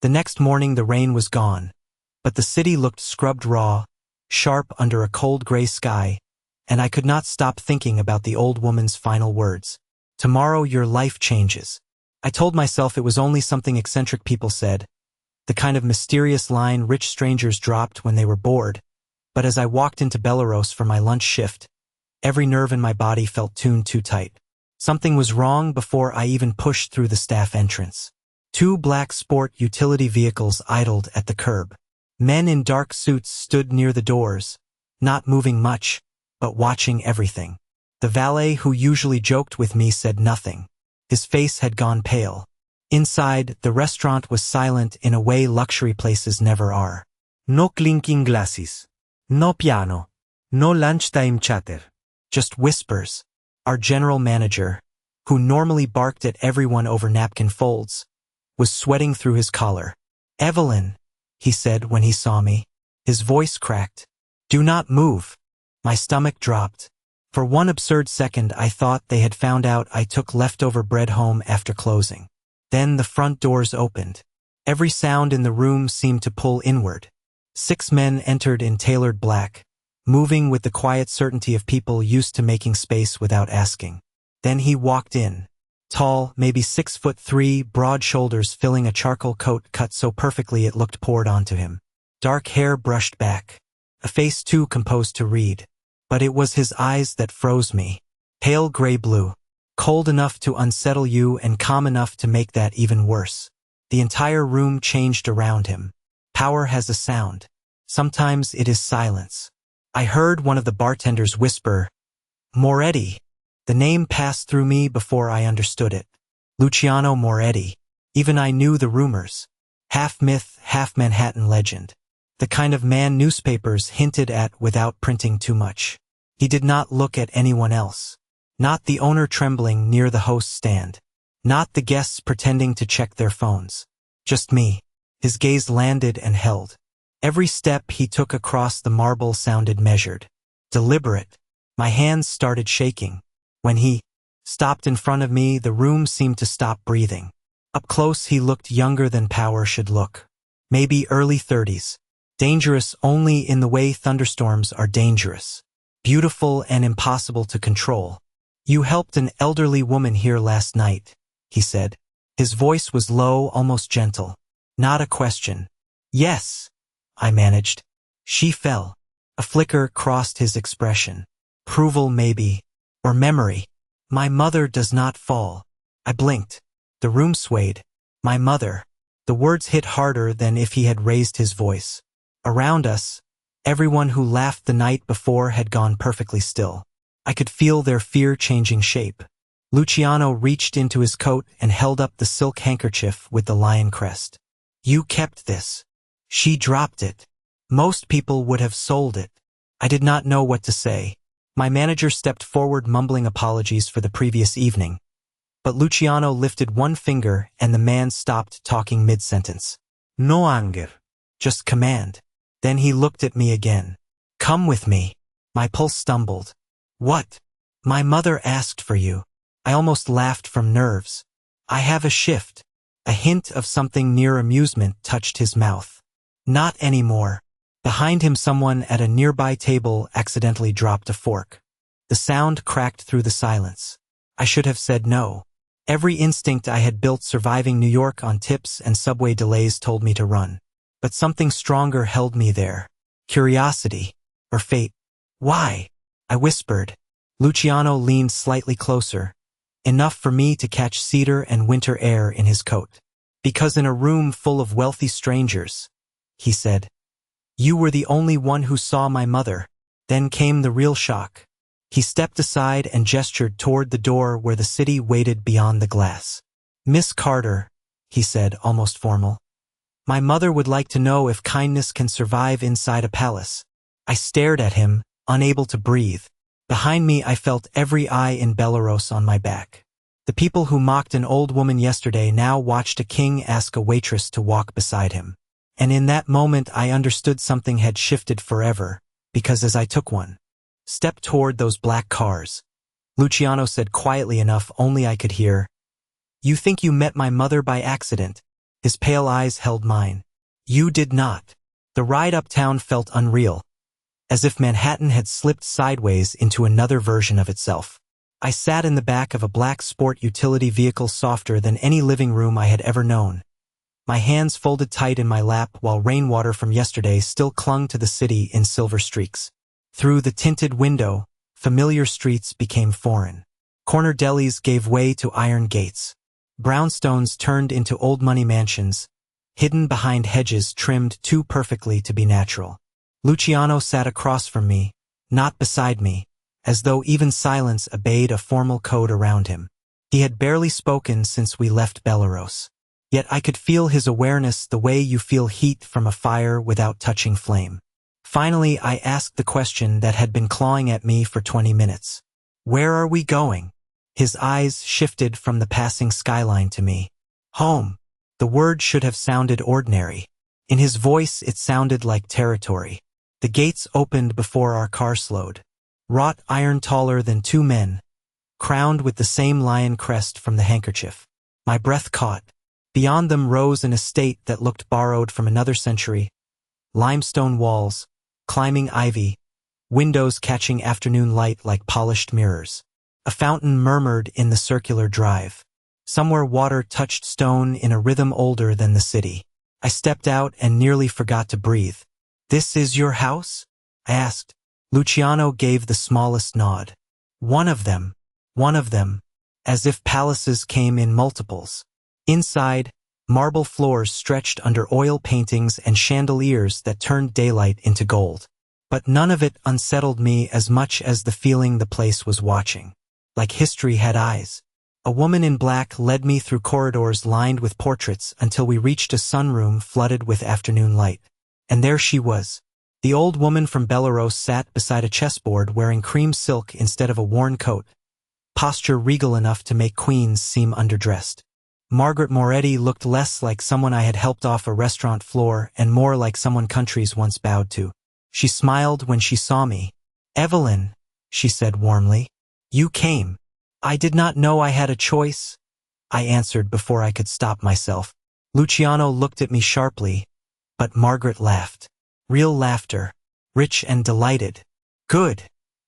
The next morning the rain was gone, but the city looked scrubbed raw, sharp under a cold gray sky, and I could not stop thinking about the old woman's final words. Tomorrow your life changes. I told myself it was only something eccentric people said, the kind of mysterious line rich strangers dropped when they were bored, but as I walked into Belarus for my lunch shift, every nerve in my body felt tuned too tight. Something was wrong before I even pushed through the staff entrance. 2 black sport utility vehicles idled at the curb. Men in dark suits stood near the doors, not moving much, but watching everything. The valet who usually joked with me said nothing. His face had gone pale. Inside, the restaurant was silent in a way luxury places never are. No clinking glasses. No piano. No lunchtime chatter. Just whispers. Our general manager, who normally barked at everyone over napkin folds, was sweating through his collar. "Evelyn," he said when he saw me. His voice cracked. "Do not move." My stomach dropped. For one absurd second I thought they had found out I took leftover bread home after closing. Then the front doors opened. Every sound in the room seemed to pull inward. 6 men entered in tailored black, moving with the quiet certainty of people used to making space without asking. Then he walked in. Tall, maybe 6'3", broad shoulders filling a charcoal coat cut so perfectly it looked poured onto him. Dark hair brushed back. A face too composed to read. But it was his eyes that froze me. Pale gray blue. Cold enough to unsettle you and calm enough to make that even worse. The entire room changed around him. Power has a sound. Sometimes it is silence. I heard one of the bartenders whisper, "Moretti." The name passed through me before I understood it. Luciano Moretti. Even I knew the rumors. Half myth, half Manhattan legend. The kind of man newspapers hinted at without printing too much. He did not look at anyone else. Not the owner trembling near the host's stand. Not the guests pretending to check their phones. Just me. His gaze landed and held. Every step he took across the marble sounded measured. Deliberate. My hands started shaking. When he stopped in front of me, the room seemed to stop breathing. Up close he looked younger than power should look. Maybe early 30s. Dangerous only in the way thunderstorms are dangerous. Beautiful and impossible to control. "You helped an elderly woman here last night," he said. His voice was low, almost gentle. Not a question. "Yes," I managed. "She fell." A flicker crossed his expression. Approval maybe, or memory. "My mother does not fall." I blinked. The room swayed. "My mother." The words hit harder than if he had raised his voice. Around us, everyone who laughed the night before had gone perfectly still. I could feel their fear changing shape. Luciano reached into his coat and held up the silk handkerchief with the lion crest. "You kept this." She dropped it. Most people would have sold it. I did not know what to say. My manager stepped forward mumbling apologies for the previous evening. But Luciano lifted one finger and the man stopped talking mid-sentence. "No anger. Just command." Then he looked at me again. "Come with me." My pulse stumbled. "What?" "My mother asked for you." I almost laughed from nerves. "I have a shift." A hint of something near amusement touched his mouth. "Not anymore." Behind him someone at a nearby table accidentally dropped a fork. The sound cracked through the silence. I should have said no. Every instinct I had built surviving New York on tips and subway delays told me to run. But something stronger held me there. Curiosity. Or fate. "Why?" I whispered. Luciano leaned slightly closer, enough for me to catch cedar and winter air in his coat. "Because in a room full of wealthy strangers," he said. "You were the only one who saw my mother." Then came the real shock. He stepped aside and gestured toward the door where the city waited beyond the glass. "Miss Carter," he said, almost formal. "My mother would like to know if kindness can survive inside a palace." I stared at him, unable to breathe. Behind me I felt every eye in Belarus on my back. The people who mocked an old woman yesterday now watched a king ask a waitress to walk beside him. And in that moment I understood something had shifted forever, because as I took one step toward those black cars, Luciano said quietly enough only I could hear, "You think you met my mother by accident?" His pale eyes held mine. You did not. The ride uptown felt unreal, as if Manhattan had slipped sideways into another version of itself. I sat in the back of a black sport utility vehicle softer than any living room I had ever known. My hands folded tight in my lap while rainwater from yesterday still clung to the city in silver streaks. Through the tinted window, familiar streets became foreign. Corner delis gave way to iron gates. Brownstones turned into old money mansions, hidden behind hedges trimmed too perfectly to be natural. Luciano sat across from me, not beside me, as though even silence obeyed a formal code around him. He had barely spoken since we left Belarus. Yet I could feel his awareness the way you feel heat from a fire without touching flame. Finally, I asked the question that had been clawing at me for 20 minutes. Where are we going? His eyes shifted from the passing skyline to me. Home. The word should have sounded ordinary. In his voice it sounded like territory. The gates opened before our car slowed. Wrought iron taller than two men, crowned with the same lion crest from the handkerchief. My breath caught. Beyond them rose an estate that looked borrowed from another century. Limestone walls, climbing ivy, windows catching afternoon light like polished mirrors. A fountain murmured in the circular drive. Somewhere water touched stone in a rhythm older than the city. I stepped out and nearly forgot to breathe. This is your house? I asked. Luciano gave the smallest nod. One of them, as if palaces came in multiples. Inside, marble floors stretched under oil paintings and chandeliers that turned daylight into gold. But none of it unsettled me as much as the feeling the place was watching. Like history had eyes. A woman in black led me through corridors lined with portraits until we reached a sunroom flooded with afternoon light. And there she was. The old woman from Belarus sat beside a chessboard wearing cream silk instead of a worn coat, posture regal enough to make queens seem underdressed. Margaret Moretti looked less like someone I had helped off a restaurant floor and more like someone countries once bowed to. She smiled when she saw me. Evelyn, she said warmly. You came. I did not know I had a choice, I answered before I could stop myself. Luciano looked at me sharply, but Margaret laughed. Real laughter, rich and delighted. Good,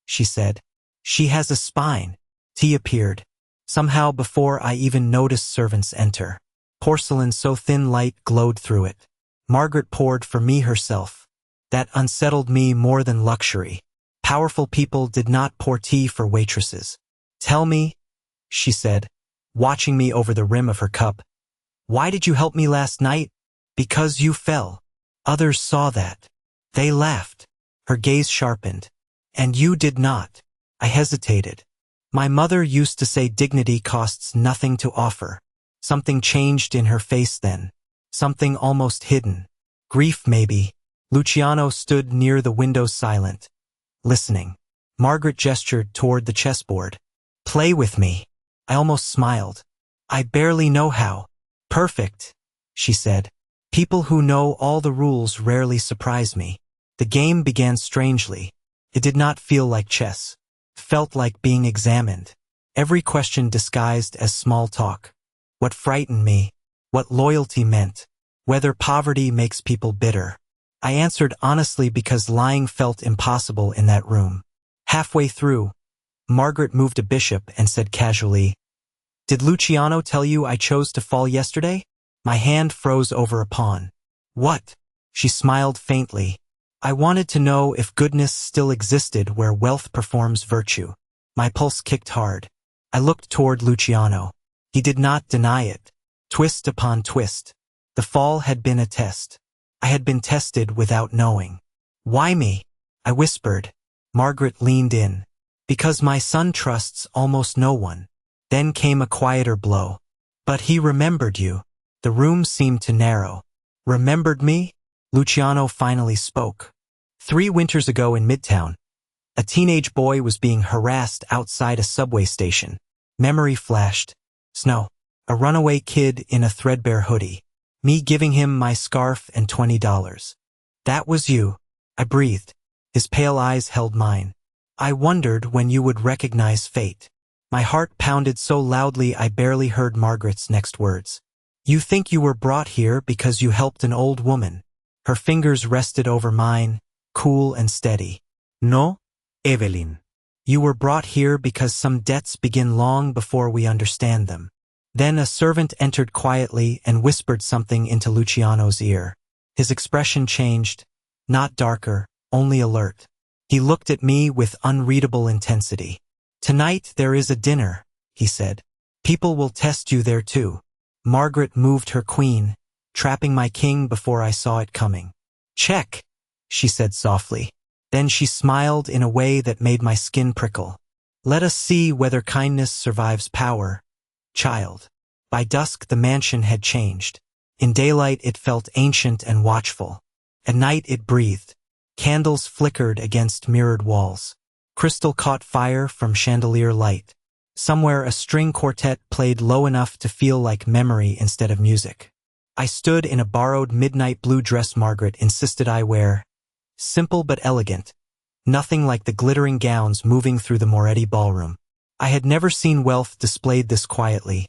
she said. She has a spine. Tea appeared. Somehow before I even noticed servants enter. Porcelain so thin light glowed through it. Margaret poured for me herself. That unsettled me more than luxury. Powerful people did not pour tea for waitresses. Tell me, she said, watching me over the rim of her cup. Why did you help me last night? Because you fell. Others saw that. They laughed. Her gaze sharpened. And you did not. I hesitated. My mother used to say dignity costs nothing to offer. Something changed in her face then. Something almost hidden. Grief, maybe. Luciano stood near the window silent, listening. Margaret gestured toward the chessboard. Play with me. I almost smiled. I barely know how. Perfect, she said. People who know all the rules rarely surprise me. The game began strangely. It did not feel like chess. It felt like being examined. Every question disguised as small talk. What frightened me, what loyalty meant, whether poverty makes people bitter. I answered honestly because lying felt impossible in that room. Halfway through, Margaret moved a bishop and said casually, Did Luciano tell you I chose to fall yesterday? My hand froze over a pawn. What? She smiled faintly. I wanted to know if goodness still existed where wealth performs virtue. My pulse kicked hard. I looked toward Luciano. He did not deny it. Twist upon twist. The fall had been a test. I had been tested without knowing. Why me? I whispered. Margaret leaned in. Because my son trusts almost no one. Then came a quieter blow. But he remembered you. The room seemed to narrow. Remembered me? Luciano finally spoke. 3 winters ago in Midtown, a teenage boy was being harassed outside a subway station. Memory flashed. Snow. A runaway kid in a threadbare hoodie. Me giving him my scarf and $20. That was you. I breathed. His pale eyes held mine. I wondered when you would recognize fate. My heart pounded so loudly I barely heard Margaret's next words. You think you were brought here because you helped an old woman. Her fingers rested over mine, cool and steady. No, Evelyn. You were brought here because some debts begin long before we understand them. Then a servant entered quietly and whispered something into Luciano's ear. His expression changed, not darker, only alert. He looked at me with unreadable intensity. Tonight there is a dinner, he said. People will test you there too. Margaret moved her queen, trapping my king before I saw it coming. Check, she said softly. Then she smiled in a way that made my skin prickle. Let us see whether kindness survives power, child. By dusk the mansion had changed. In daylight it felt ancient and watchful. At night it breathed. Candles flickered against mirrored walls. Crystal caught fire from chandelier light. Somewhere a string quartet played low enough to feel like memory instead of music. I stood in a borrowed midnight blue dress Margaret insisted I wear. Simple but elegant. Nothing like the glittering gowns moving through the Moretti ballroom. I had never seen wealth displayed this quietly,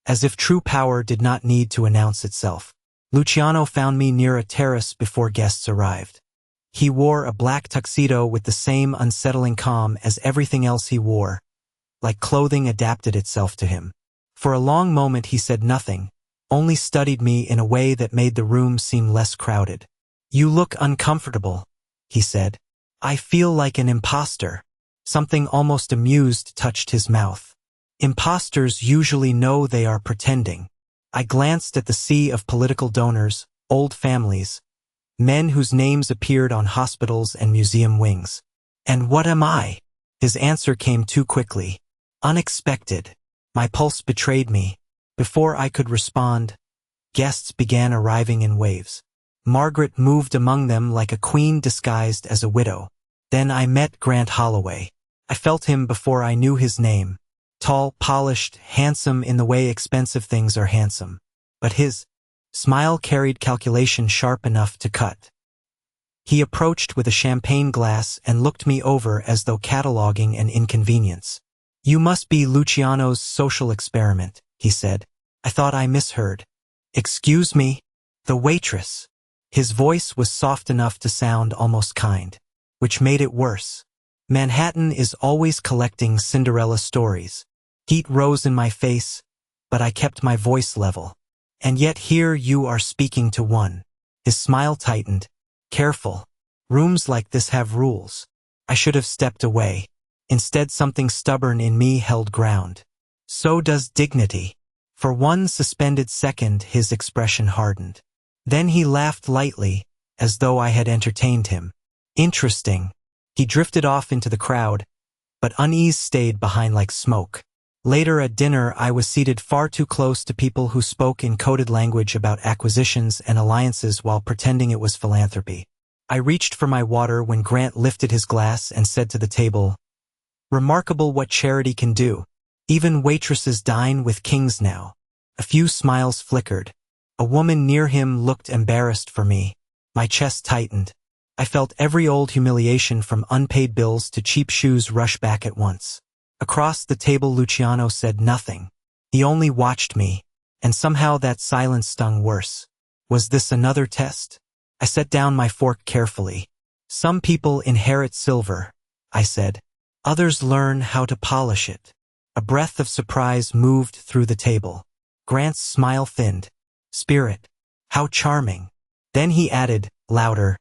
as if true power did not need to announce itself. Luciano found me near a terrace before guests arrived. He wore a black tuxedo with the same unsettling calm as everything else he wore, like clothing adapted itself to him. For a long moment he said nothing, only studied me in a way that made the room seem less crowded. You look uncomfortable, he said. I feel like an imposter. Something almost amused touched his mouth. Imposters usually know they are pretending. I glanced at the sea of political donors, old families, men whose names appeared on hospitals and museum wings. And what am I? His answer came too quickly. Unexpected. My pulse betrayed me. Before I could respond, guests began arriving in waves. Margaret moved among them like a queen disguised as a widow. Then I met Grant Holloway. I felt him before I knew his name. Tall, polished, handsome in the way expensive things are handsome. But his smile carried calculation sharp enough to cut. He approached with a champagne glass and looked me over as though cataloging an inconvenience. You must be Luciano's social experiment, he said. I thought I misheard. Excuse me? The waitress. His voice was soft enough to sound almost kind, which made it worse. Manhattan is always collecting Cinderella stories. Heat rose in my face, but I kept my voice level. And yet here you are speaking to one. His smile tightened. Careful. Rooms like this have rules. I should have stepped away. Instead, something stubborn in me held ground. So does dignity. For one suspended second, his expression hardened. Then he laughed lightly, as though I had entertained him. Interesting. He drifted off into the crowd, but unease stayed behind like smoke. Later at dinner, I was seated far too close to people who spoke in coded language about acquisitions and alliances while pretending it was philanthropy. I reached for my water when Grant lifted his glass and said to the table, "Remarkable what charity can do. Even waitresses dine with kings now." A few smiles flickered. A woman near him looked embarrassed for me. My chest tightened. I felt every old humiliation from unpaid bills to cheap shoes rush back at once. Across the table, Luciano said nothing. He only watched me, and somehow that silence stung worse. Was this another test? I set down my fork carefully. Some people inherit silver, I said. Others learn how to polish it. A breath of surprise moved through the table. Grant's smile thinned. Spirit. How charming. Then he added, louder,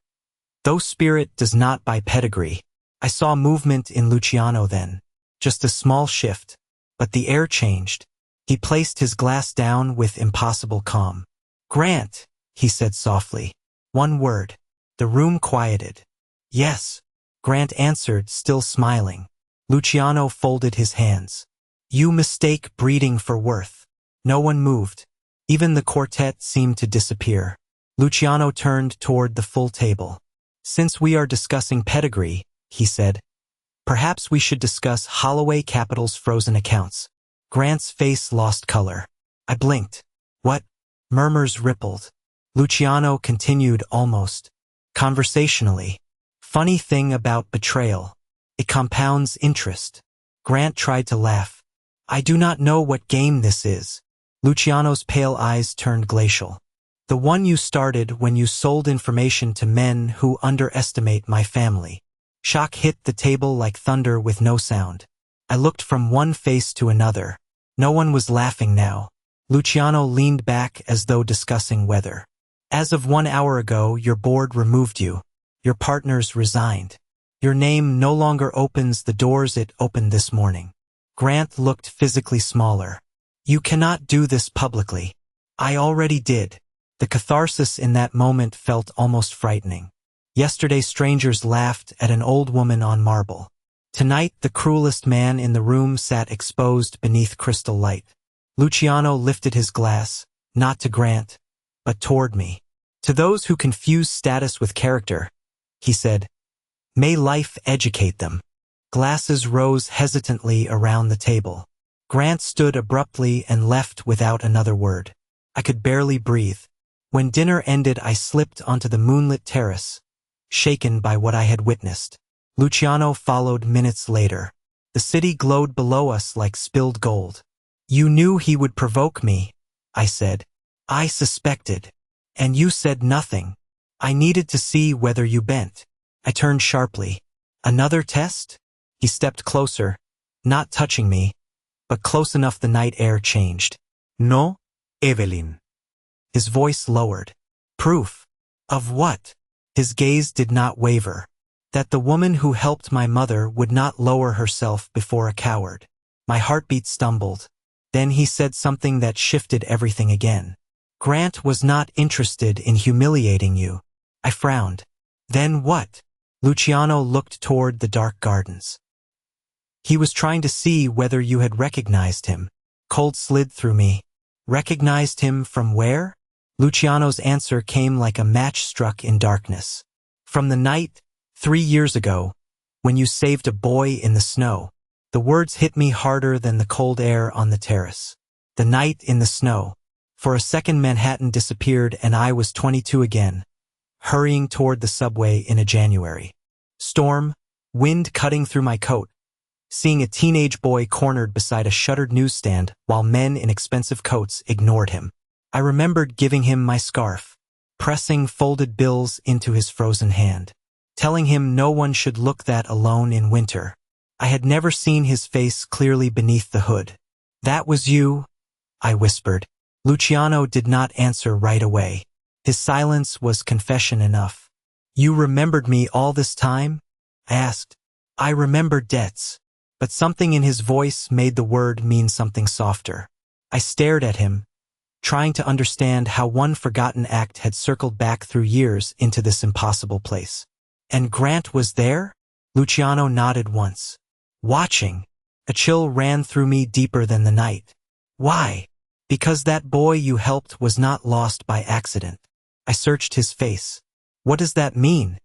though spirit does not buy pedigree. I saw movement in Luciano then. Just a small shift. But the air changed. He placed his glass down with impossible calm. Grant, he said softly. One word. The room quieted. Yes. Grant answered, still smiling. Luciano folded his hands. You mistake breeding for worth. No one moved. Even the quartet seemed to disappear. Luciano turned toward the full table. Since we are discussing pedigree, he said, perhaps we should discuss Holloway Capital's frozen accounts. Grant's face lost color. I blinked. What? Murmurs rippled. Luciano continued almost conversationally. Funny thing about betrayal. It compounds interest. Grant tried to laugh. I do not know what game this is. Luciano's pale eyes turned glacial. The one you started when you sold information to men who underestimate my family. Shock hit the table like thunder with no sound. I looked from one face to another. No one was laughing now. Luciano leaned back as though discussing weather. As of 1 hour ago, your board removed you. Your partners resigned. Your name no longer opens the doors it opened this morning. Grant looked physically smaller. You cannot do this publicly. I already did. The catharsis in that moment felt almost frightening. Yesterday strangers laughed at an old woman on marble. Tonight the cruelest man in the room sat exposed beneath crystal light. Luciano lifted his glass, not to Grant, but toward me. To those who confuse status with character, he said, may life educate them. Glasses rose hesitantly around the table. Grant stood abruptly and left without another word. I could barely breathe. When dinner ended, I slipped onto the moonlit terrace, shaken by what I had witnessed. Luciano followed minutes later. The city glowed below us like spilled gold. You knew he would provoke me, I said. I suspected. And you said nothing. I needed to see whether you bent. I turned sharply. Another test? He stepped closer, not touching me, but close enough the night air changed. No, Evelyn. His voice lowered. Proof. Of what? His gaze did not waver. That the woman who helped my mother would not lower herself before a coward. My heartbeat stumbled. Then he said something that shifted everything again. Grant was not interested in humiliating you. I frowned. Then what? Luciano looked toward the dark gardens. He was trying to see whether you had recognized him. Cold slid through me. Recognized him from where? Luciano's answer came like a match struck in darkness. From the night, 3 years ago, when you saved a boy in the snow. The words hit me harder than the cold air on the terrace. The night in the snow. For a second Manhattan disappeared and I was 22 again, hurrying toward the subway in a January storm, wind cutting through my coat, seeing a teenage boy cornered beside a shuttered newsstand while men in expensive coats ignored him. I remembered giving him my scarf, pressing folded bills into his frozen hand, telling him no one should look that alone in winter. I had never seen his face clearly beneath the hood. That was you, I whispered. Luciano did not answer right away. His silence was confession enough. You remembered me all this time? I asked. I remember debts, but something in his voice made the word mean something softer. I stared at him, trying to understand how one forgotten act had circled back through years into this impossible place. And Grant was there? Luciano nodded once. Watching. A chill ran through me deeper than the night. Why? Because that boy you helped was not lost by accident. I searched his face. What does that mean?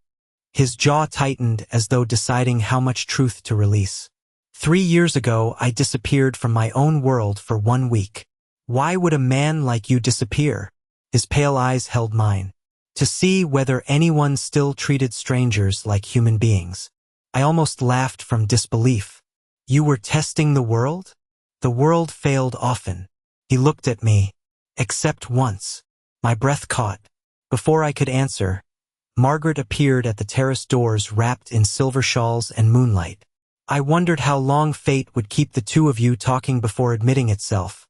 His jaw tightened as though deciding how much truth to release. 3 years ago, I disappeared from my own world for 1 week. Why would a man like you disappear? His pale eyes held mine. To see whether anyone still treated strangers like human beings. I almost laughed from disbelief. You were testing the world? The world failed often. He looked at me. Except once. My breath caught. Before I could answer, Margaret appeared at the terrace doors wrapped in silver shawls and moonlight. I wondered how long fate would keep the two of you talking before admitting itself,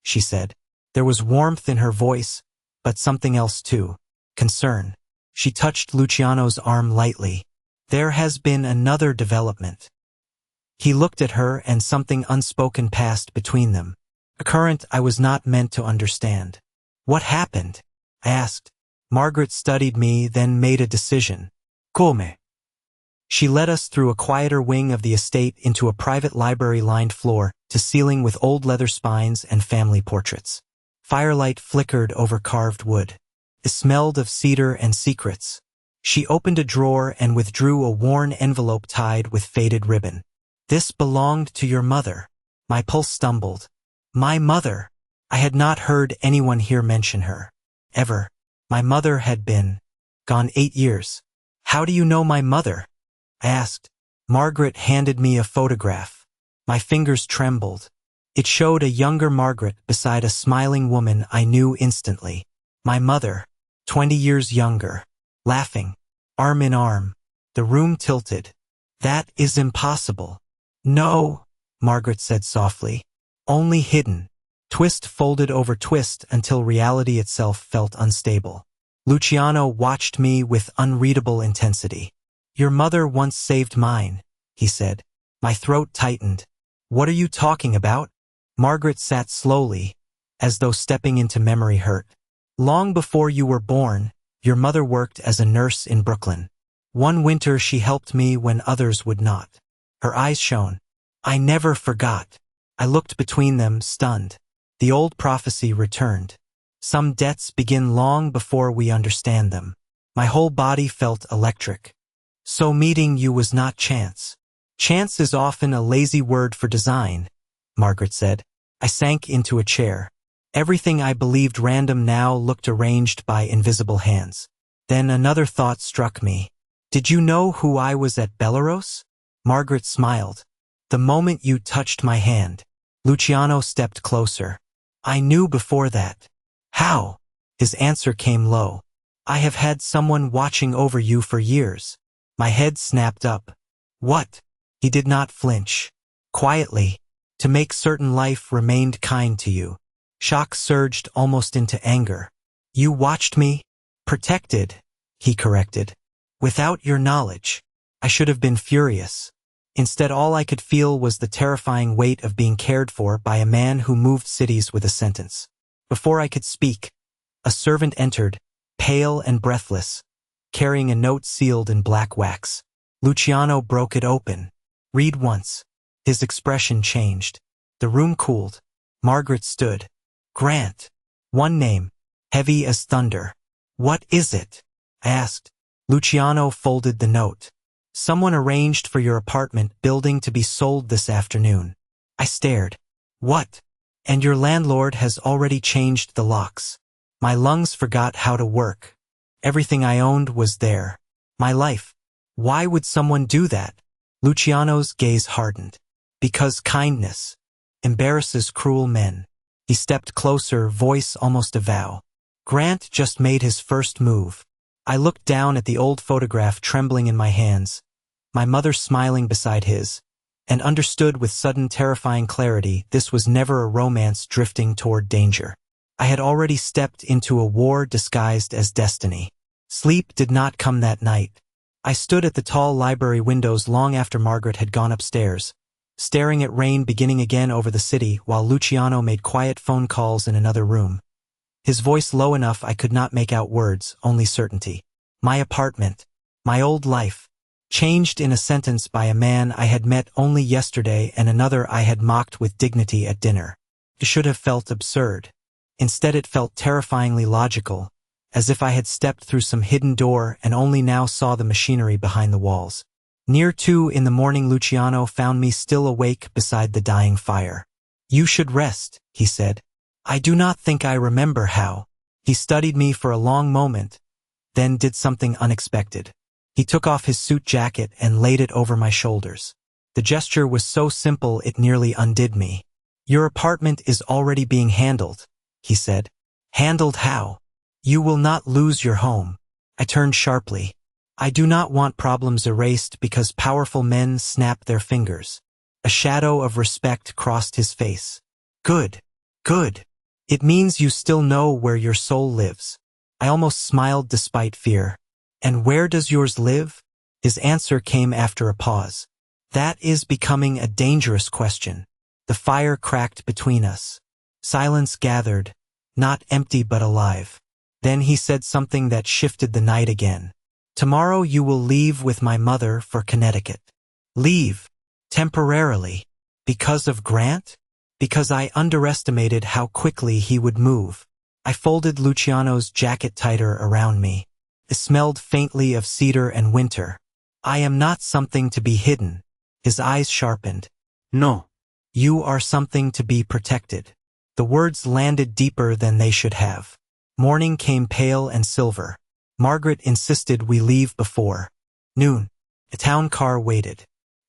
she said. There was warmth in her voice, but something else too. Concern. She touched Luciano's arm lightly. There has been another development. He looked at her and something unspoken passed between them. A current I was not meant to understand. What happened? I asked. Margaret studied me, then made a decision. Come. She led us through a quieter wing of the estate into a private library-lined floor to ceiling with old leather spines and family portraits. Firelight flickered over carved wood. It smelled of cedar and secrets. She opened a drawer and withdrew a worn envelope tied with faded ribbon. This belonged to your mother. My pulse stumbled. My mother. I had not heard anyone here mention her. Ever. My mother had been gone 8 years. How do you know my mother? I asked. Margaret handed me a photograph. My fingers trembled. It showed a younger Margaret beside a smiling woman I knew instantly. My mother, 20 years younger, laughing, arm in arm. The room tilted. That is impossible. No, Margaret said softly. Only hidden. Twist folded over twist until reality itself felt unstable. Luciano watched me with unreadable intensity. Your mother once saved mine, he said. My throat tightened. What are you talking about? Margaret sat slowly, as though stepping into memory hurt. Long before you were born, your mother worked as a nurse in Brooklyn. One winter she helped me when others would not. Her eyes shone. I never forgot. I looked between them, stunned. The old prophecy returned. Some debts begin long before we understand them. My whole body felt electric. So meeting you was not chance. Chance is often a lazy word for design, Margaret said. I sank into a chair. Everything I believed random now looked arranged by invisible hands. Then another thought struck me. Did you know who I was at Belarus? Margaret smiled. The moment you touched my hand. Luciano stepped closer. I knew before that. How? His answer came low. I have had someone watching over you for years. My head snapped up. What? He did not flinch. Quietly, to make certain life remained kind to you. Shock surged almost into anger. You watched me? Protected, he corrected. Without your knowledge. I should have been furious. Instead, all I could feel was the terrifying weight of being cared for by a man who moved cities with a sentence. Before I could speak, a servant entered, pale and breathless, carrying a note sealed in black wax. Luciano broke it open. Read once. His expression changed. The room cooled. Margaret stood. Grant. One name, heavy as thunder. What is it? I asked. Luciano folded the note. Someone arranged for your apartment building to be sold this afternoon. I stared. What? And your landlord has already changed the locks. My lungs forgot how to work. Everything I owned was there. My life. Why would someone do that? Luciano's gaze hardened. Because kindness embarrasses cruel men. He stepped closer, voice almost a vow. Grant just made his first move. I looked down at the old photograph trembling in my hands, my mother smiling beside his, and understood with sudden terrifying clarity this was never a romance drifting toward danger. I had already stepped into a war disguised as destiny. Sleep did not come that night. I stood at the tall library windows long after Margaret had gone upstairs, staring at rain beginning again over the city while Luciano made quiet phone calls in another room. His voice low enough I could not make out words, only certainty. My apartment, my old life, changed in a sentence by a man I had met only yesterday and another I had mocked with dignity at dinner. It should have felt absurd. Instead it felt terrifyingly logical, as if I had stepped through some hidden door and only now saw the machinery behind the walls. Near 2 in the morning Luciano found me still awake beside the dying fire. You should rest, he said. I do not think I remember how. He studied me for a long moment, then did something unexpected. He took off his suit jacket and laid it over my shoulders. The gesture was so simple it nearly undid me. Your apartment is already being handled, he said. Handled how? You will not lose your home. I turned sharply. I do not want problems erased because powerful men snap their fingers. A shadow of respect crossed his face. Good. Good. It means you still know where your soul lives. I almost smiled despite fear. And where does yours live? His answer came after a pause. That is becoming a dangerous question. The fire cracked between us. Silence gathered, not empty but alive. Then he said something that shifted the night again. Tomorrow you will leave with my mother for Connecticut. Leave. Temporarily. Because of Grant? Because I underestimated how quickly he would move. I folded Luciano's jacket tighter around me. It smelled faintly of cedar and winter. I am not something to be hidden. His eyes sharpened. No. You are something to be protected. The words landed deeper than they should have. Morning came pale and silver. Margaret insisted we leave before noon. A town car waited.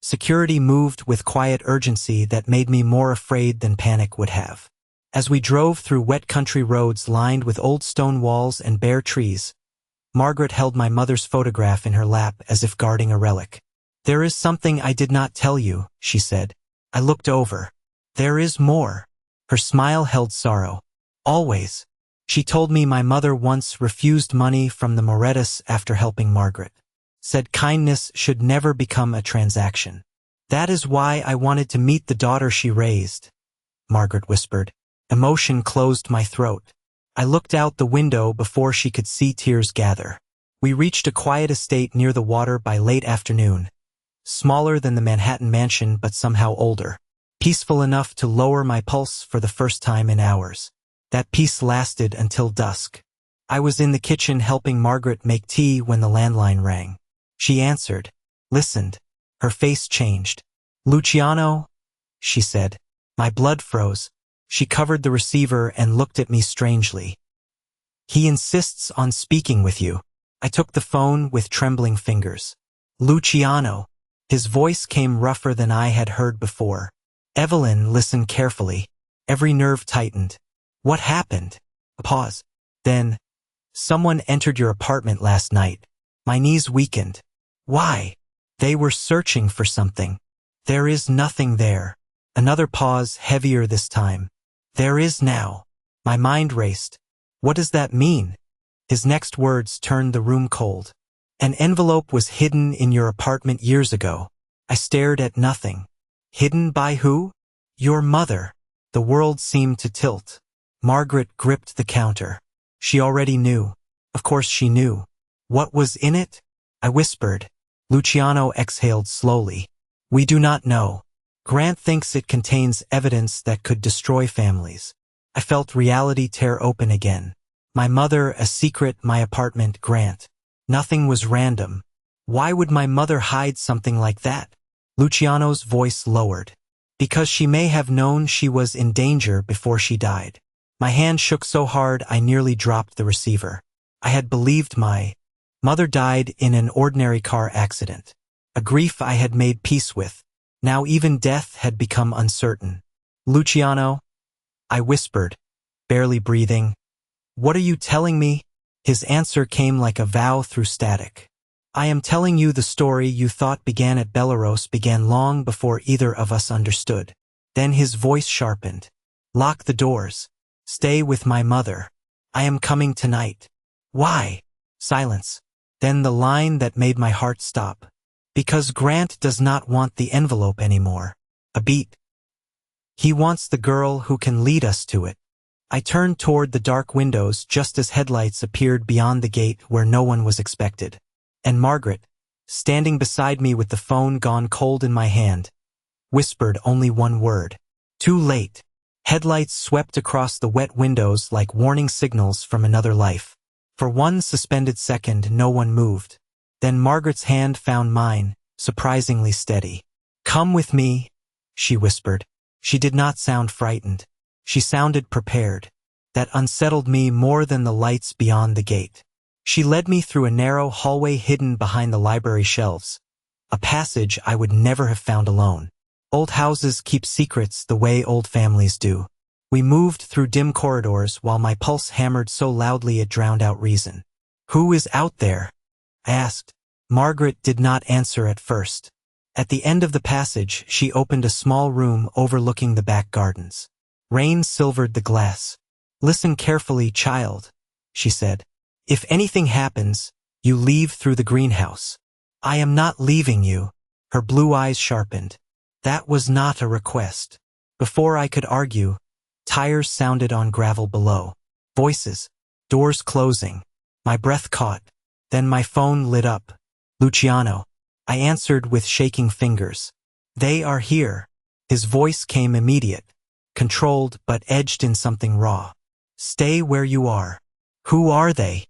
Security moved with quiet urgency that made me more afraid than panic would have. As we drove through wet country roads lined with old stone walls and bare trees, Margaret held my mother's photograph in her lap as if guarding a relic. "There is something I did not tell you," she said. I looked over. "There is more." Her smile held sorrow. "Always." She told me my mother once refused money from the Morettas after helping Margaret. Said kindness should never become a transaction. "That is why I wanted to meet the daughter she raised," Margaret whispered. Emotion closed my throat. I looked out the window before she could see tears gather. We reached a quiet estate near the water by late afternoon. Smaller than the Manhattan mansion but somehow older. Peaceful enough to lower my pulse for the first time in hours. That peace lasted until dusk. I was in the kitchen helping Margaret make tea when the landline rang. She answered, listened. Her face changed. "Luciano?" she said. My blood froze. She covered the receiver and looked at me strangely. "He insists on speaking with you." I took the phone with trembling fingers. "Luciano." His voice came rougher than I had heard before. Evelyn listened carefully. Every nerve tightened. "What happened?" A pause. Then, "Someone entered your apartment last night." My knees weakened. "Why?" "They were searching for something." "There is nothing there." Another pause, heavier this time. "There is now." My mind raced. What does that mean? His next words turned the room cold. "An envelope was hidden in your apartment years ago." I stared at nothing. "Hidden by who?" "Your mother." The world seemed to tilt. Margaret gripped the counter. She already knew. Of course she knew. "What was in it?" I whispered. Luciano exhaled slowly. "We do not know. Grant thinks it contains evidence that could destroy families." I felt reality tear open again. My mother, a secret, my apartment, Grant. Nothing was random. Why would my mother hide something like that? Luciano's voice lowered. "Because she may have known she was in danger before she died." My hand shook so hard I nearly dropped the receiver. I had believed my mother died in an ordinary car accident. A grief I had made peace with. Now even death had become uncertain. "Luciano," I whispered, barely breathing. "What are you telling me?" His answer came like a vow through static. "I am telling you the story you thought began at Belarus began long before either of us understood." Then his voice sharpened. "Lock the doors. Stay with my mother. I am coming tonight." "Why?" Silence. Then the line that made my heart stop. "Because Grant does not want the envelope anymore." A beat. "He wants the girl who can lead us to it." I turned toward the dark windows just as headlights appeared beyond the gate where no one was expected. And Margaret, standing beside me with the phone gone cold in my hand, whispered only one word. "Too late." Headlights swept across the wet windows like warning signals from another life. For one suspended second, no one moved. Then Margaret's hand found mine, surprisingly steady. "Come with me," she whispered. She did not sound frightened. She sounded prepared. That unsettled me more than the lights beyond the gate. She led me through a narrow hallway hidden behind the library shelves. A passage I would never have found alone. Old houses keep secrets the way old families do. We moved through dim corridors while my pulse hammered so loudly it drowned out reason. "Who is out there?" I asked. Margaret did not answer at first. At the end of the passage, she opened a small room overlooking the back gardens. Rain silvered the glass. "Listen carefully, child," she said. "If anything happens, you leave through the greenhouse." "I am not leaving you." Her blue eyes sharpened. That was not a request. Before I could argue, tires sounded on gravel below. Voices. Doors closing. My breath caught. Then my phone lit up. "Luciano." I answered with shaking fingers. "They are here." His voice came immediate, controlled but edged in something raw. "Stay where you are." "Who are they?"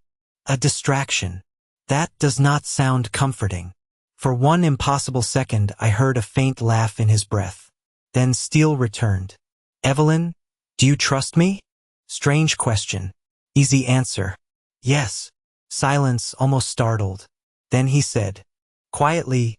"A distraction." That does not sound comforting. For one impossible second I heard a faint laugh in his breath. Then steel returned. "Evelyn, do you trust me?" Strange question. Easy answer. "Yes." Silence, almost startled. Then he said, quietly,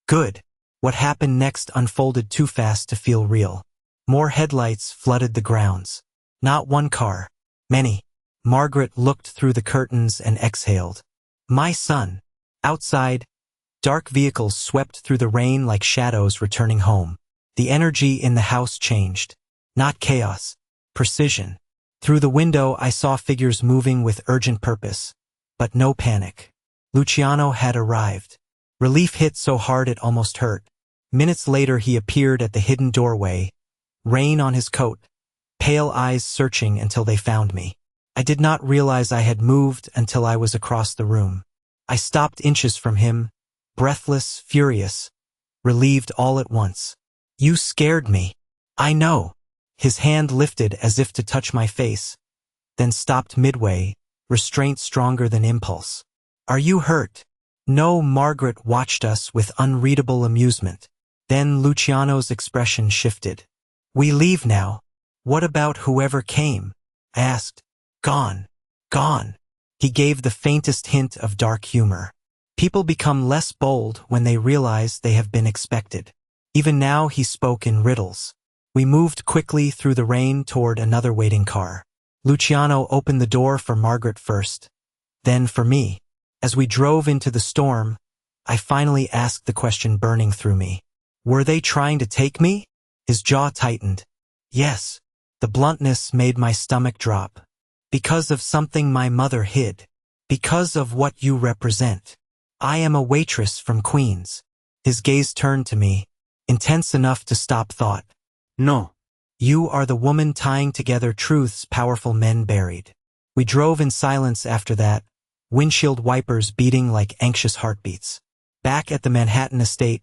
"Good." What happened next unfolded too fast to feel real. More headlights flooded the grounds. Not one car. Many. Margaret looked through the curtains and exhaled. My son. Outside, dark vehicles swept through the rain like shadows returning home. The energy in the house changed. Not chaos. Precision. Through the window I saw figures moving with urgent purpose. But no panic. Luciano had arrived. Relief hit so hard it almost hurt. Minutes later he appeared at the hidden doorway, rain on his coat, pale eyes searching until they found me. I did not realize I had moved until I was across the room. I stopped inches from him, breathless, furious, relieved all at once. You scared me. I know. His hand lifted as if to touch my face, then stopped midway, restraint stronger than impulse. Are you hurt? No. Margaret watched us with unreadable amusement. Then Luciano's expression shifted. We leave now. What about whoever came? I asked. Gone. Gone. He gave the faintest hint of dark humor. People become less bold when they realize they have been expected. Even now he spoke in riddles. We moved quickly through the rain toward another waiting car. Luciano opened the door for Margaret first, then for me. As we drove into the storm, I finally asked the question burning through me. Were they trying to take me? His jaw tightened. Yes. The bluntness made my stomach drop. Because of something my mother hid. Because of what you represent. I am a waitress from Queens. His gaze turned to me, intense enough to stop thought. No. You are the woman tying together truths powerful men buried. We drove in silence after that, windshield wipers beating like anxious heartbeats. Back at the Manhattan estate,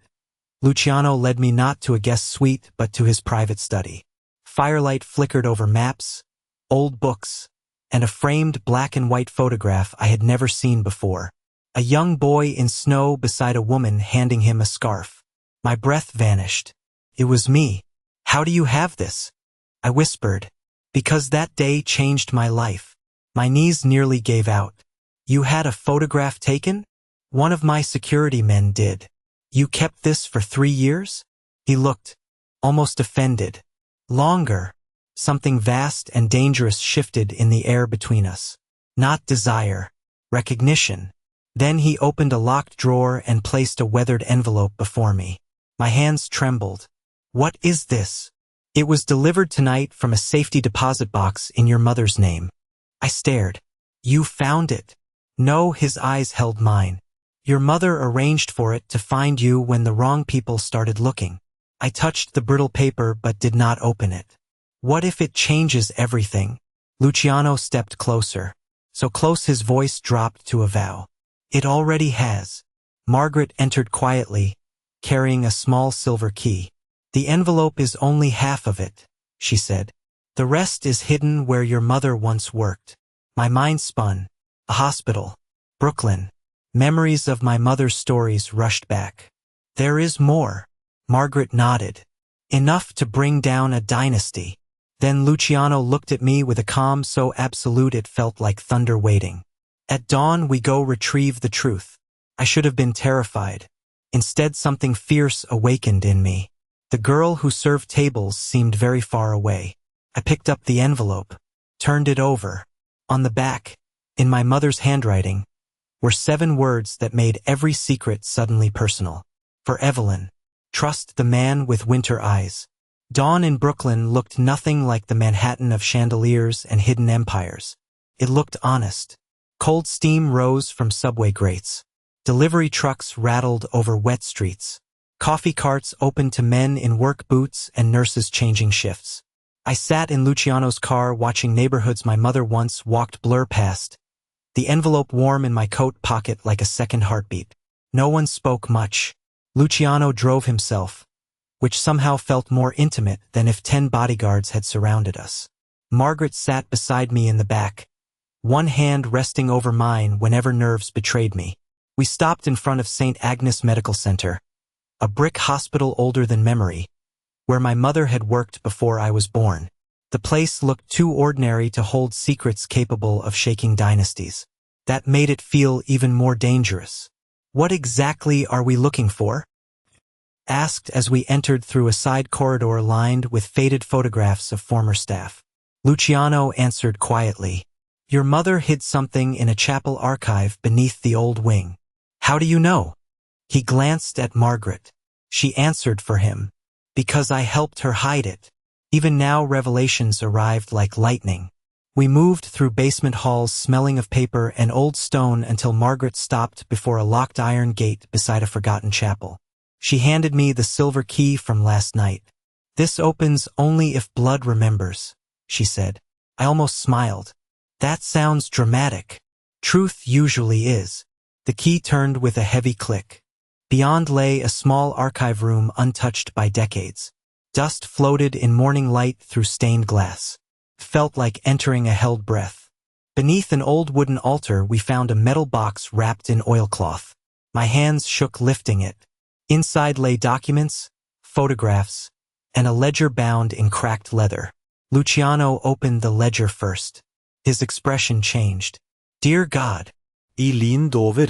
Luciano led me not to a guest suite but to his private study. Firelight flickered over maps, old books, and a framed black and white photograph I had never seen before. A young boy in snow beside a woman handing him a scarf. My breath vanished. It was me. How do you have this? I whispered. Because that day changed my life. My knees nearly gave out. You had a photograph taken? One of my security men did. You kept this for 3 years? He looked, almost offended. Longer. Something vast and dangerous shifted in the air between us. Not desire. Recognition. Then he opened a locked drawer and placed a weathered envelope before me. My hands trembled. What is this? It was delivered tonight from a safety deposit box in your mother's name. I stared. You found it? No, his eyes held mine. Your mother arranged for it to find you when the wrong people started looking. I touched the brittle paper but did not open it. What if it changes everything? Luciano stepped closer. So close his voice dropped to a vow. It already has. Margaret entered quietly, carrying a small silver key. The envelope is only half of it, she said. The rest is hidden where your mother once worked. My mind spun. A hospital. Brooklyn. Memories of my mother's stories rushed back. There is more. Margaret nodded. Enough to bring down a dynasty. Then Luciano looked at me with a calm so absolute it felt like thunder waiting. At dawn we go retrieve the truth. I should have been terrified. Instead something fierce awakened in me. The girl who served tables seemed very far away. I picked up the envelope, turned it over. On the back, in my mother's handwriting, were 7 words that made every secret suddenly personal. For Evelyn, trust the man with winter eyes. Dawn in Brooklyn looked nothing like the Manhattan of chandeliers and hidden empires. It looked honest. Cold steam rose from subway grates. Delivery trucks rattled over wet streets. Coffee carts opened to men in work boots and nurses changing shifts. I sat in Luciano's car watching neighborhoods my mother once walked blur past, the envelope warm in my coat pocket like a second heartbeat. No one spoke much. Luciano drove himself, which somehow felt more intimate than if 10 bodyguards had surrounded us. Margaret sat beside me in the back, one hand resting over mine whenever nerves betrayed me. We stopped in front of St. Agnes Medical Center, a brick hospital older than memory, where my mother had worked before I was born. The place looked too ordinary to hold secrets capable of shaking dynasties. That made it feel even more dangerous. What exactly are we looking for? asked as we entered through a side corridor lined with faded photographs of former staff. Luciano answered quietly. Your mother hid something in a chapel archive beneath the old wing. How do you know? He glanced at Margaret. She answered for him. Because I helped her hide it. Even now revelations arrived like lightning. We moved through basement halls smelling of paper and old stone until Margaret stopped before a locked iron gate beside a forgotten chapel. She handed me the silver key from last night. This opens only if blood remembers, she said. I almost smiled. That sounds dramatic. Truth usually is. The key turned with a heavy click. Beyond lay a small archive room untouched by decades. Dust floated in morning light through stained glass. Felt like entering a held breath. Beneath an old wooden altar we found a metal box wrapped in oilcloth. My hands shook lifting it. Inside lay documents, photographs, and a ledger bound in cracked leather. Luciano opened the ledger first. His expression changed. Dear God. I leaned over.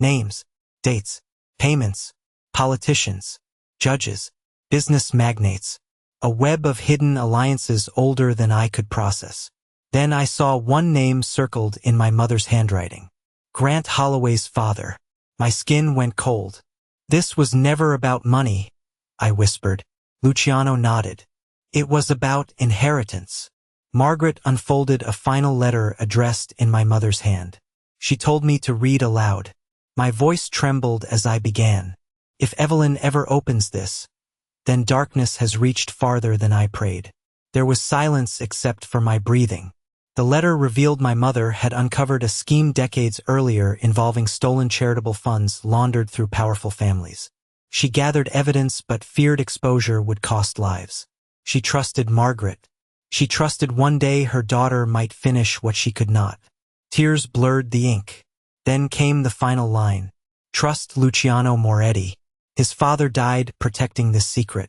Names, dates, payments, politicians, judges, business magnates. A web of hidden alliances older than I could process. Then I saw one name circled in my mother's handwriting. Grant Holloway's father. My skin went cold. This was never about money, I whispered. Luciano nodded. It was about inheritance. Margaret unfolded a final letter addressed in my mother's hand. She told me to read aloud. My voice trembled as I began. If Evelyn ever opens this, then darkness has reached farther than I prayed. There was silence except for my breathing. The letter revealed my mother had uncovered a scheme decades earlier involving stolen charitable funds laundered through powerful families. She gathered evidence but feared exposure would cost lives. She trusted Margaret. She trusted one day her daughter might finish what she could not. Tears blurred the ink. Then came the final line. Trust Luciano Moretti. His father died protecting this secret.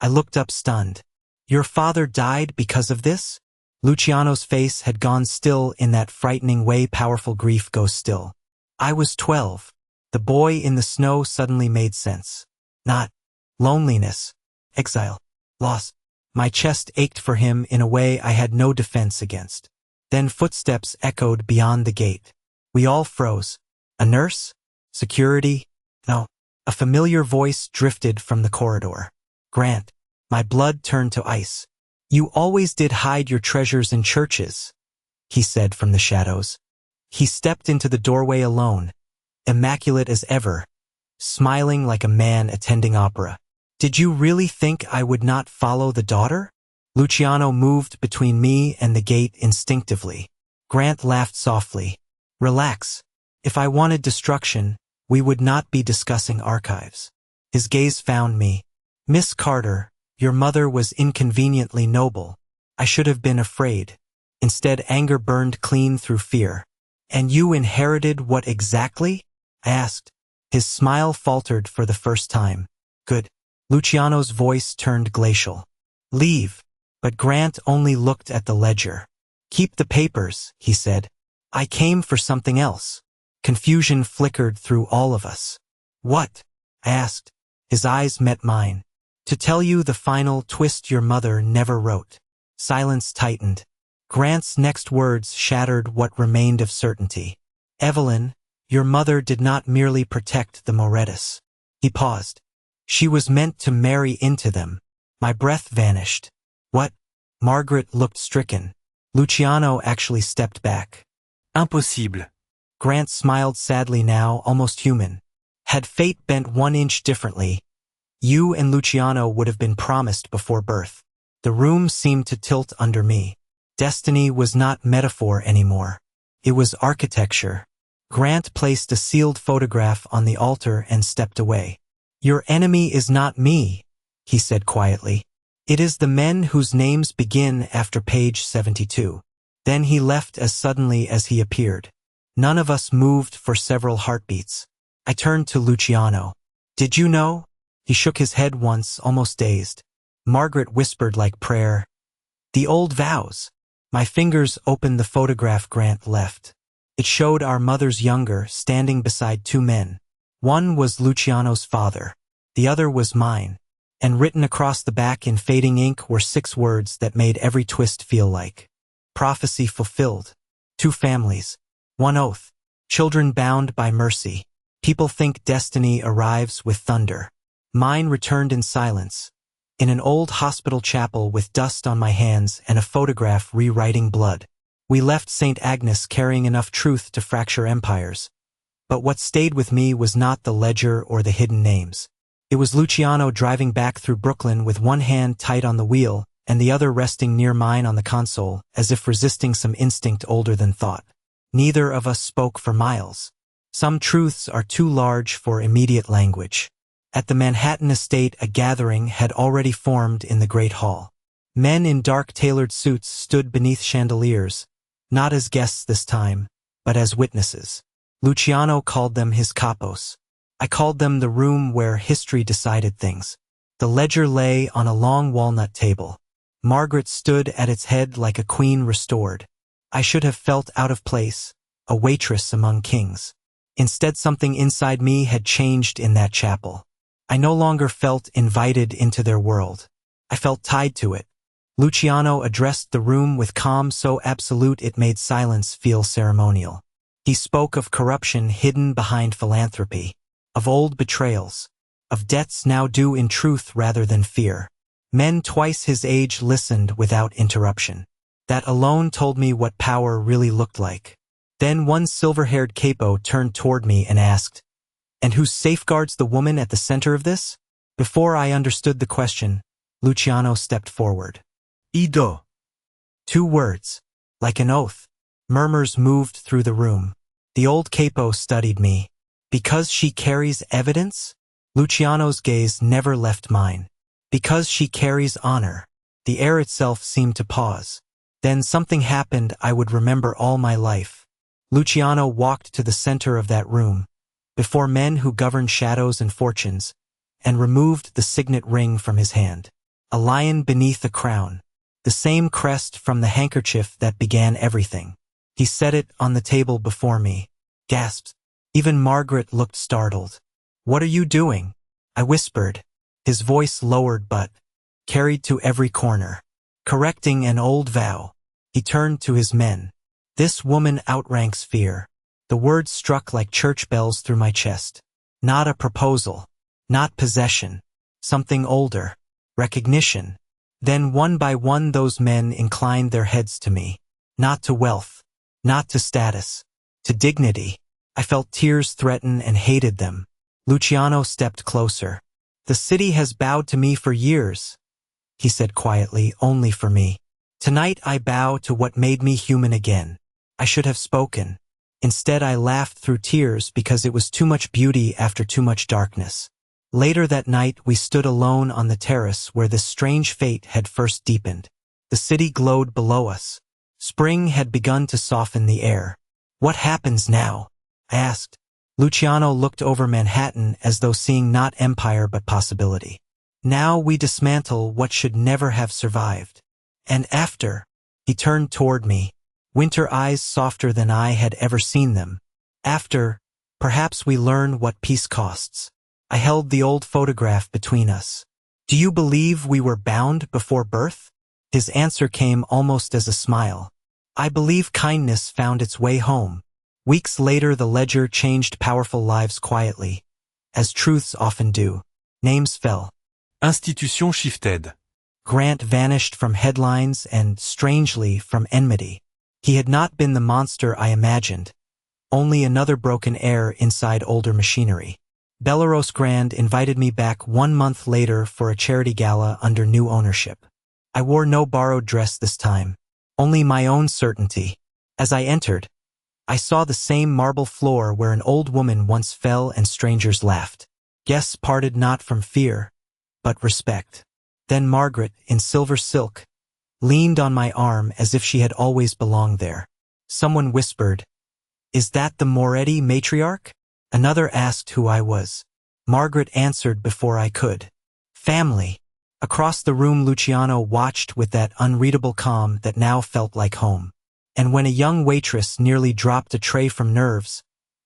I looked up stunned. Your father died because of this? Luciano's face had gone still in that frightening way powerful grief goes still. I was 12. The boy in the snow suddenly made sense. Not loneliness, exile, loss. My chest ached for him in a way I had no defense against. Then footsteps echoed beyond the gate. We all froze. A nurse? Security? No. A familiar voice drifted from the corridor. Grant. My blood turned to ice. You always did hide your treasures in churches, he said from the shadows. He stepped into the doorway alone, immaculate as ever, smiling like a man attending opera. Did you really think I would not follow the daughter? Luciano moved between me and the gate instinctively. Grant laughed softly. Relax. If I wanted destruction, we would not be discussing archives. His gaze found me. Miss Carter, your mother was inconveniently noble. I should have been afraid. Instead, anger burned clean through fear. And you inherited what exactly? I asked. His smile faltered for the first time. Good. Luciano's voice turned glacial. Leave. But Grant only looked at the ledger. Keep the papers, he said. I came for something else. Confusion flickered through all of us. What? I asked. His eyes met mine. To tell you the final twist your mother never wrote. Silence tightened. Grant's next words shattered what remained of certainty. Evelyn, your mother did not merely protect the Morettis. He paused. She was meant to marry into them. My breath vanished. What? Margaret looked stricken. Luciano actually stepped back. Impossible. Grant smiled sadly now, almost human. Had fate bent 1 inch differently, you and Luciano would have been promised before birth. The room seemed to tilt under me. Destiny was not metaphor anymore. It was architecture. Grant placed a sealed photograph on the altar and stepped away. Your enemy is not me, he said quietly. It is the men whose names begin after page 72. Then he left as suddenly as he appeared. None of us moved for several heartbeats. I turned to Luciano. Did you know? He shook his head once, almost dazed. Margaret whispered like prayer. The old vows. My fingers opened the photograph Grant left. It showed our mothers younger, standing beside 2 men. One was Luciano's father. The other was mine, and written across the back in fading ink were 6 words that made every twist feel like prophecy fulfilled. 2 families, 1 oath, children bound by mercy. People think destiny arrives with thunder. Mine returned in silence, in an old hospital chapel with dust on my hands and a photograph rewriting blood. We left St. Agnes carrying enough truth to fracture empires. But what stayed with me was not the ledger or the hidden names. It was Luciano driving back through Brooklyn with one hand tight on the wheel and the other resting near mine on the console, as if resisting some instinct older than thought. Neither of us spoke for miles. Some truths are too large for immediate language. At the Manhattan estate, a gathering had already formed in the Great Hall. Men in dark tailored suits stood beneath chandeliers, not as guests this time, but as witnesses. Luciano called them his capos. I called them the room where history decided things. The ledger lay on a long walnut table. Margaret stood at its head like a queen restored. I should have felt out of place, a waitress among kings. Instead, something inside me had changed in that chapel. I no longer felt invited into their world. I felt tied to it. Luciano addressed the room with calm so absolute it made silence feel ceremonial. He spoke of corruption hidden behind philanthropy, of old betrayals, of debts now due in truth rather than fear. Men twice his age listened without interruption. That alone told me what power really looked like. Then one silver-haired capo turned toward me and asked, "And who safeguards the woman at the center of this?" Before I understood the question, Luciano stepped forward. Ido. 2 words, like an oath. Murmurs moved through the room. The old capo studied me. Because she carries evidence? Luciano's gaze never left mine. Because she carries honor. The air itself seemed to pause. Then something happened I would remember all my life. Luciano walked to the center of that room, before men who govern shadows and fortunes, and removed the signet ring from his hand. A lion beneath a crown. The same crest from the handkerchief that began everything. He set it on the table before me. Gasped. Even Margaret looked startled. "What are you doing?" I whispered, his voice lowered but carried to every corner. "Correcting an old vow." He turned to his men. "This woman outranks fear." The words struck like church bells through my chest. Not a proposal. Not possession. Something older. Recognition. Then one by one those men inclined their heads to me. Not to wealth. Not to status. To dignity. I felt tears threaten and hated them. Luciano stepped closer. "The city has bowed to me for years," he said quietly, "only for me. Tonight I bow to what made me human again." I should have spoken. Instead I laughed through tears because it was too much beauty after too much darkness. Later that night we stood alone on the terrace where this strange fate had first deepened. The city glowed below us. Spring had begun to soften the air. "What happens now?" I asked. Luciano looked over Manhattan as though seeing not empire but possibility. "Now we dismantle what should never have survived. And after," he turned toward me, winter eyes softer than I had ever seen them. "After, perhaps we learn what peace costs." I held the old photograph between us. "Do you believe we were bound before birth?" His answer came almost as a smile. "I believe kindness found its way home." Weeks later the ledger changed powerful lives quietly, as truths often do. Names fell. Institution shifted. Grant vanished from headlines and, strangely, from enmity. He had not been the monster I imagined, only another broken heir inside older machinery. Belarus Grand invited me back 1 month later for a charity gala under new ownership. I wore no borrowed dress this time, only my own certainty. As I entered, I saw the same marble floor where an old woman once fell and strangers laughed. Guests parted not from fear, but respect. Then Margaret, in silver silk, leaned on my arm as if she had always belonged there. Someone whispered, "Is that the Moretti matriarch?" Another asked who I was. Margaret answered before I could. "Family." Across the room Luciano watched with that unreadable calm that now felt like home. And when a young waitress nearly dropped a tray from nerves,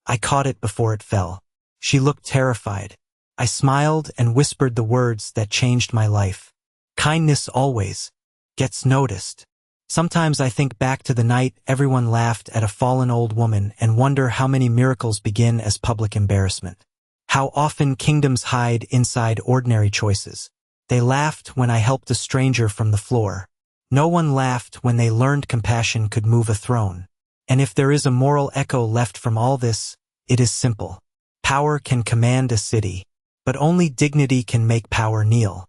I caught it before it fell. She looked terrified. I smiled and whispered the words that changed my life. Kindness always gets noticed. Sometimes I think back to the night everyone laughed at a fallen old woman and wonder how many miracles begin as public embarrassment. How often kingdoms hide inside ordinary choices. They laughed when I helped a stranger from the floor. No one laughed when they learned compassion could move a throne. And if there is a moral echo left from all this, it is simple. Power can command a city, but only dignity can make power kneel.